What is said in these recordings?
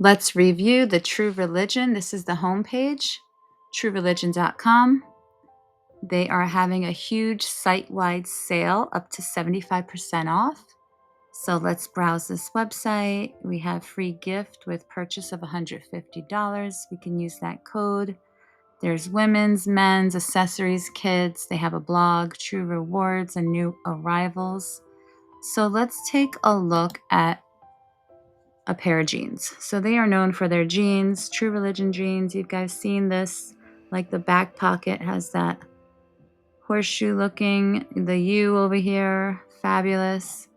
Let's review the True Religion. This is the homepage, truereligion.com. They are having a huge site-wide sale up to 75% off. So let's browse this website. We have free gift with purchase of $150. We can use that code. There's women's, men's, accessories, kids. They have a blog, True Rewards, and new arrivals. So let's take a look at a pair of jeans. So they are known for their jeans, True Religion jeans. You guys seen this? Like the back pocket has that horseshoe looking, the U over here, fabulous.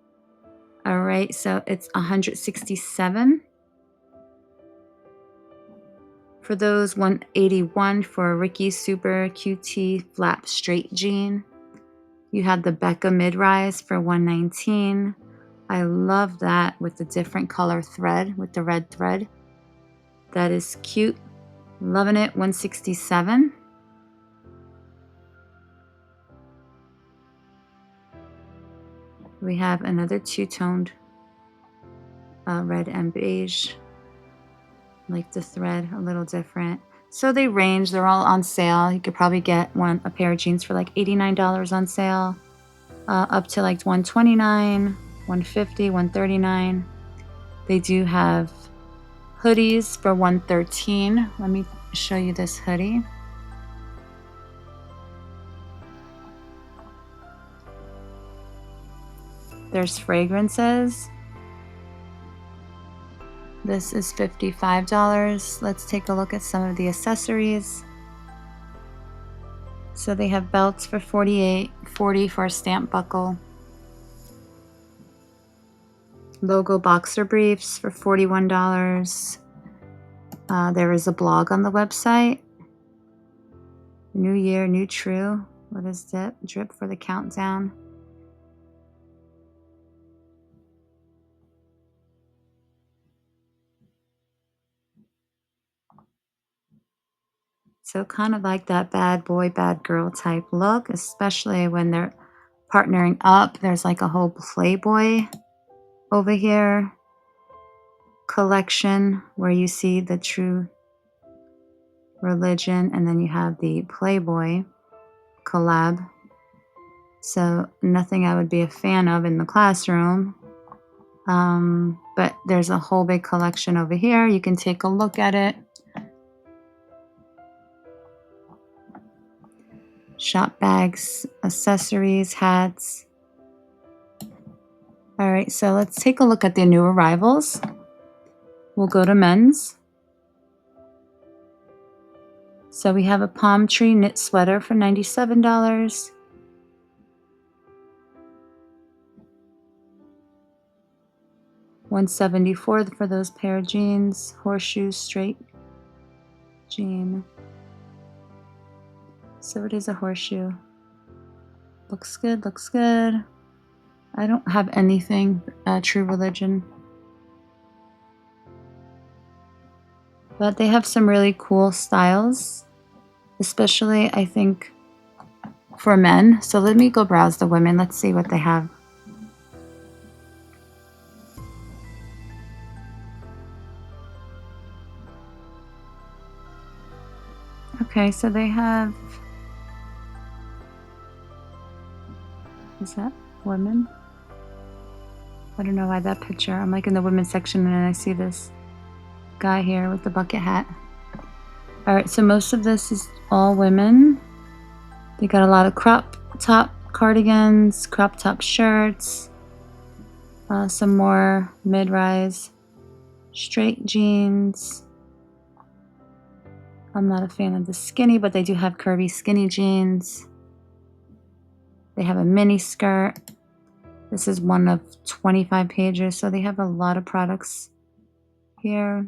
All right, so it's $167 for those, $181 for a Ricky Super QT flap straight jean. You have the Becca mid-rise for $119. I love that with the different color thread, with the red thread. That is cute. Loving it. $167. We have another two-toned red and beige. Like the thread, a little different. So they range. They're all on sale. You could probably get a pair of jeans for like $89 on sale, up to like $129, $150, $139. They do have hoodies for $113. Let me show you this hoodie. There's fragrances. This is $55. Let's take a look at some of the accessories. So they have belts for $48, $40 for a stamp buckle. Logo boxer briefs for $41. There is a blog on the website. New Year, New True. What is that? Drip for the countdown. So kind of like that bad boy, bad girl type look, especially when they're partnering up. There's like a whole Playboy over here collection where you see the True Religion, and then you have the Playboy collab. So nothing I would be a fan of in the classroom. But there's a whole big collection over here. You can take a look at it. Shop bags, accessories, hats. All right, so let's take a look at the new arrivals. We'll go to men's. So we have a palm tree knit sweater for $97. $174 for those pair of jeans. Horseshoe straight jean. So it is a horseshoe. Looks good, looks good. I don't have anything True Religion. But they have some really cool styles, especially I think for men. So let me go browse the women. Let's see what they have. Okay, so they have, is that women? I don't know why that picture. I'm like in the women's section and I see this guy here with the bucket hat. All right, so most of this is all women. They got a lot of crop top cardigans, crop top shirts, some more mid-rise straight jeans. I'm not a fan of the skinny, but they do have curvy skinny jeans. They have a mini skirt. This is one of 25 pages, so they have a lot of products here.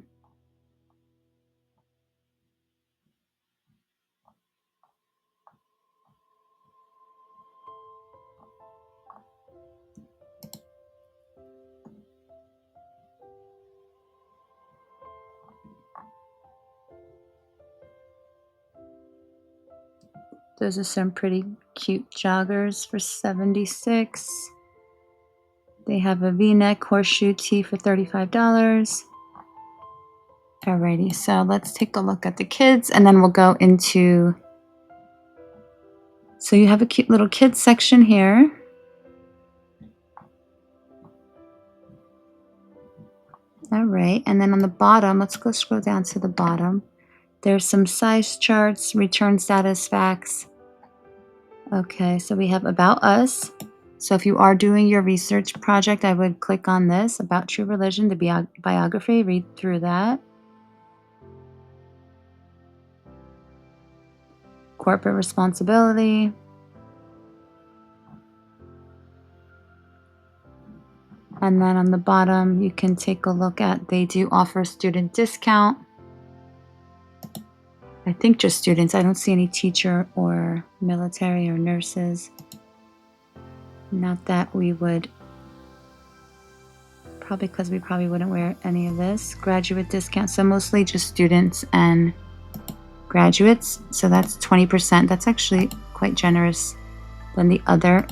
Those are some pretty cute joggers for $76. They have a V-neck horseshoe tee for $35. Alrighty, so let's take a look at the kids and then we'll go into, so you have a cute little kids section here. All right, and then on the bottom, let's go scroll down to the bottom. There's some size charts, return status facts. Okay, so we have about us. So if you are doing your research project, I would click on this, about True Religion, the biography, read through that. Corporate responsibility. And then on the bottom, you can take a look at, they do offer student discount. I think just students. I don't see any teacher or military or nurses. Not that we would, probably because we probably wouldn't wear any of this. Graduate discount, so mostly just students and graduates. So that's 20%. That's actually quite generous than the other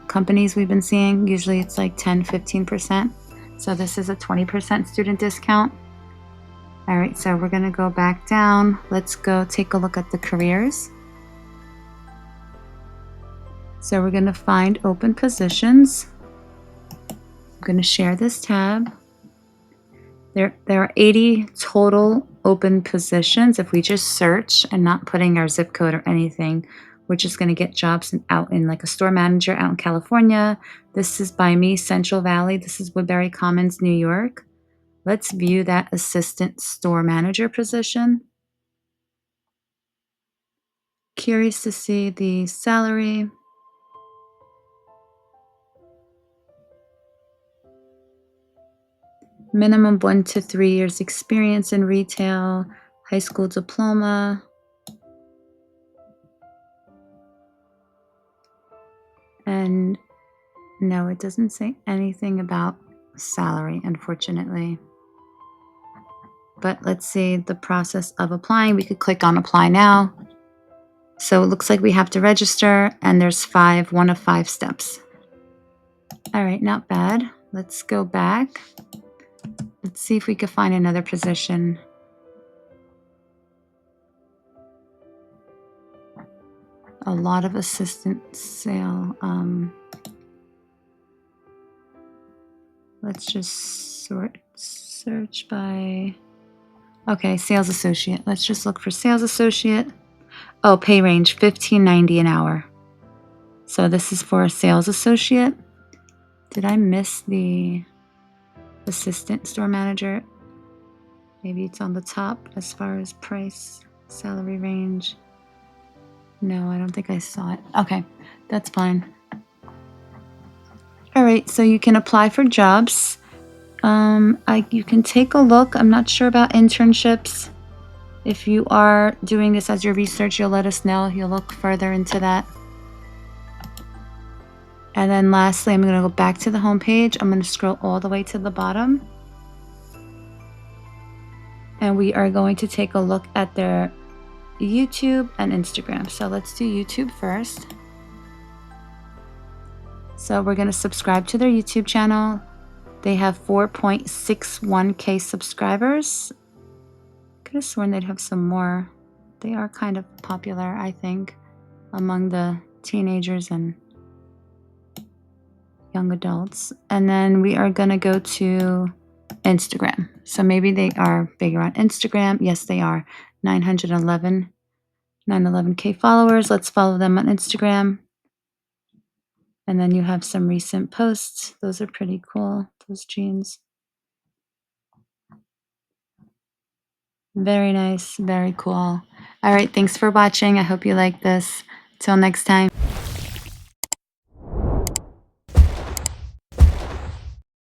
companies we've been seeing. Usually it's like 10, 15%. So this is a 20% student discount. All right, so we're gonna go back down. Let's go take a look at the careers. So we're gonna find open positions. I'm gonna share this tab. There are 80 total open positions. If we just search and not putting our zip code or anything, we're just going to get jobs out in, like, a store manager out in California. This is by me, Central Valley. This is Woodbury Commons, New York. Let's view that assistant store manager position. Curious to see the salary. Minimum 1 to 3 years experience in retail, high school diploma. And no, it doesn't say anything about salary, unfortunately. But let's see the process of applying. We could click on apply now. So it looks like we have to register, and there's one of five steps. All right, not bad. Let's go back. Let's see if we could find another position. A lot of assistant sale. Let's just search by, okay, sales associate. Let's just look for sales associate. Oh, pay range $15.90 an hour. So this is for a sales associate. Did I miss the assistant store manager? Maybe it's on the top as far as price, salary range. No, I don't think I saw it. Okay, that's fine. All right, so you can apply for jobs. You can take a look. I'm not sure about internships. If you are doing this as your research, you'll let us know. You'll look further into that. And then lastly, I'm going to go back to the home page. I'm going to scroll all the way to the bottom. And we are going to take a look at their YouTube and Instagram. So let's do YouTube first. So we're going to subscribe to their YouTube channel. They have 4.61K subscribers. Could have sworn they'd have some more. They are kind of popular, I think, among the teenagers and young adults. And then we are going to go to Instagram. So maybe they are bigger on Instagram. Yes, they are. 911K followers. Let's follow them on Instagram. And then you have some recent posts. Those are pretty cool, those jeans. Very nice, very cool. All right, thanks for watching. I hope you like this. Till next time.